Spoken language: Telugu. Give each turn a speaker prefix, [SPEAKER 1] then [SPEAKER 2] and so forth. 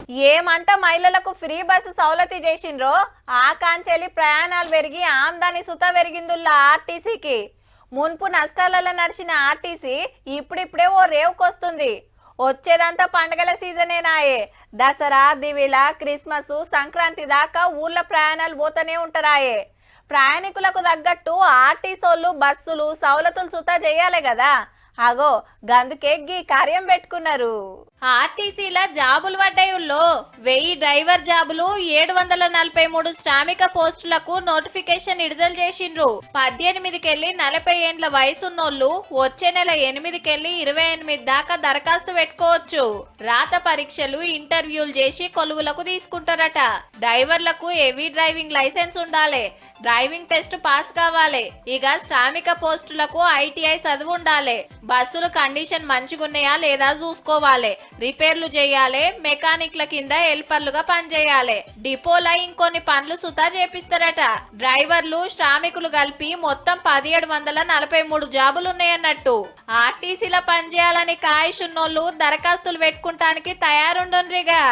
[SPEAKER 1] ఏమంట మహిళలకు ఫ్రీ బస్సు సౌలతి చేసిండ్రో ఆ కాంచెలి ప్రయాణాలు పెరిగి ఆమ్దాని సుత పెరిగిందుల్లా ఆర్టీసీకి. మున్పు నష్టాలలో నడిచిన ఆర్టీసీ ఇప్పుడిప్పుడే ఓ రేవుకొస్తుంది. వచ్చేదంతా పండగల సీజనేనాయే. దసరా, దివిల, క్రిస్మస్, సంక్రాంతి దాకా ఊర్ల ప్రయాణాలు పోతూనే ఉంటారాయే. ప్రయాణికులకు తగ్గట్టు ఆర్టీసోళ్ళు బస్సులు సౌలతులు సుతా చేయాలి కదా. అగో గందుకే గీ కార్యం పెట్టుకున్నారు. ఆర్టీసీల జాబులు పడ్డాయుల్లో 1000 డ్రైవర్ జాబులు, 743 శ్రామిక పోస్టులకు నోటిఫికేషన్ విడుదల చేసిండ్రు. 18 కెళ్ళి 40 ఏండ్ల వయసున్నోళ్లు వచ్చే నెల 8 కెళ్ళి 28 దాకా దరఖాస్తు పెట్టుకోవచ్చు. రాత పరీక్షలు, ఇంటర్వ్యూలు చేసి కొలువులకు తీసుకుంటారట. డ్రైవర్లకు హెవీ డ్రైవింగ్ లైసెన్స్ ఉండాలి, డ్రైవింగ్ టెస్ట్ పాస్ కావాలి. ఇక శ్రామిక పోస్టులకు ITI చదువు ఉండాలి. బస్సులు కండిషన్ మంచిగున్నాయా లేదా చూసుకోవాలి, రిపేర్లు చేయాలి, మెకానిక్ల కింద హెల్పర్లుగా పనిచేయాలి. డిపోలో ఇంకొన్ని పనులు సుతా చేపిస్తారట. డ్రైవర్లు, శ్రామికులు కలిపి మొత్తం 1743 జాబులు ఉన్నాయన్నట్టు. ఆర్టీసీలో పనిచేయాలని కాయిష్ ఉన్నోళ్ళు దరఖాస్తులు పెట్టుకుంటానికి తయారుండుండ్రిగా.